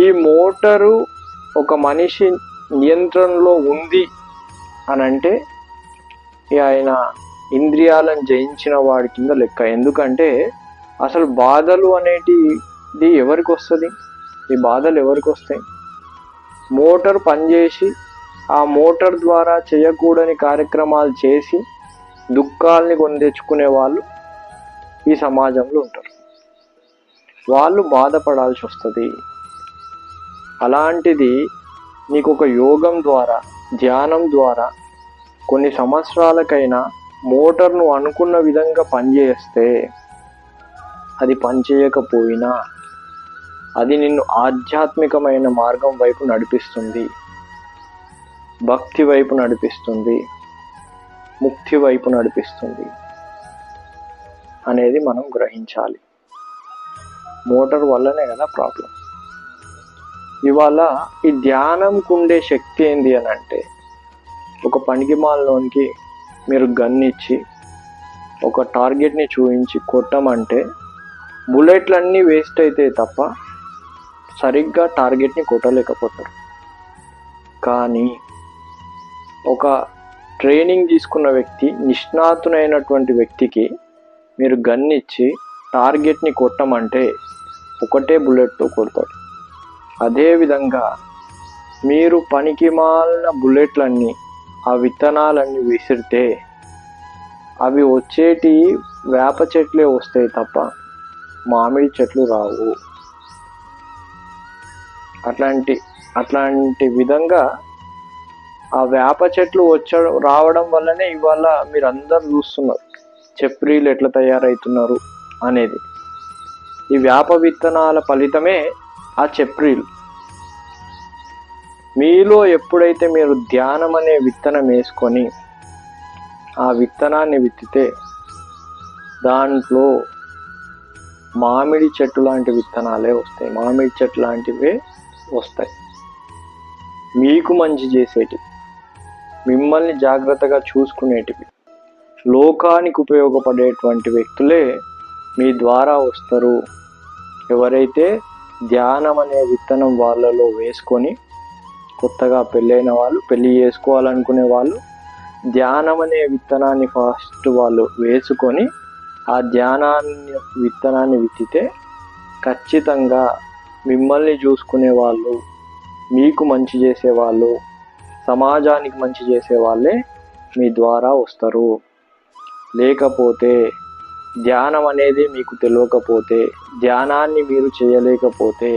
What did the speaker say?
ఈ మోటారు ఒక మనిషి నియంత్రణలో ఉంది అని అంటే ఆయన ఇంద్రియాలను జయించిన వాడి కింద లెక్క. ఎందుకంటే అసలు బాధలు అనేటిది ఎవరికి వస్తుంది? ఈ బాధలు ఎవరికి వస్తాయి? మోటార్ పనిచేసి ఆ మోటార్ ద్వారా చేయకూడని కార్యక్రమాలు చేసి దుఃఖాలని కొని తెచ్చుకునే వాళ్ళు ఈ సమాజంలో ఉంటారు. వాళ్ళు బాధపడాల్సి వస్తుంది. అలాంటిది నీకు ఒక యోగం ద్వారా, ధ్యానం ద్వారా కొన్ని సంవత్సరాలకైనా మోటార్ను అనుకున్న విధంగా పనిచేస్తే, అది పనిచేయకపోయినా అది నిన్ను ఆధ్యాత్మికమైన మార్గం వైపు నడిపిస్తుంది, భక్తి వైపు నడిపిస్తుంది, ముక్తి వైపు నడిపిస్తుంది అనేది మనం గ్రహించాలి. మోటార్ వల్లనే కదా ప్రాబ్లం. ఇవాళ ఈ ధ్యానంకు ఉండే శక్తి ఏంది అని అంటే, ఒక పనికిమాలలోనికి మీరు గన్నిచ్చి ఒక టార్గెట్ని చూపించి కొట్టమంటే బుల్లెట్లన్నీ వేస్ట్ అవుతాయి తప్ప సరిగ్గా టార్గెట్ని కొట్టలేకపోతారు. కానీ ఒక ట్రైనింగ్ తీసుకున్న వ్యక్తి, నిష్ణాతునైనటువంటి వ్యక్తికి మీరు గన్నిచ్చి టార్గెట్ని కొట్టమంటే ఒకటే బుల్లెట్తో కొడతాడు. అదేవిధంగా మీరు పనికిమాలిన బుల్లెట్లన్నీ, ఆ విత్తనాలన్నీ విసిరితే అవి వచ్చేటి వేప చెట్లే వస్తాయి తప్ప మామిడి చెట్లు రావు. అట్లాంటి విధంగా ఆ వేప చెట్లు రావడం వల్లనే ఇవాళ మీరు అందరు చూస్తున్నారు చెప్రీలు ఎట్లా తయారవుతున్నారు అనేది. ఈ వేప విత్తనాల ఫలితమే ఆ చెప్రీలు. మీలో ఎప్పుడైతే మీరు ధ్యానం అనే విత్తనం వేసుకొని ఆ విత్తనాన్ని విత్తితే దాంట్లో మామిడి చెట్టు లాంటి విత్తనాలే వస్తాయి, మామిడి చెట్టు లాంటివే వస్తాయి. మీకు మంచి చేసేటివి, మిమ్మల్ని జాగ్రత్తగా చూసుకునేటివి, లోకానికి ఉపయోగపడేటువంటి వ్యక్తులే మీ ద్వారా వస్తారు. ఎవరైతే ధ్యానం అనే విత్తనం వాళ్ళలో వేసుకొని, కొత్తగా పెళ్ళైన వాళ్ళు, పెళ్ళి చేసుకోవాలనుకునే వాళ్ళు ధ్యానం అనే విత్తనాన్ని ఫస్ట్ వాళ్ళు వేసుకొని ఆ విత్తనాన్ని విత్తితే ఖచ్చితంగా మిమ్మల్ని చూసుకునే వాళ్ళు, మీకు మంచి చేసేవాళ్ళు, సమాజానికి మంచి చేసే వాళ్ళే మీ ద్వారా వస్తారు. లేకపోతే ధ్యానం అనేది మీకు తెలియకపోతే, ధ్యానాన్ని మీరు చేయలేకపోతే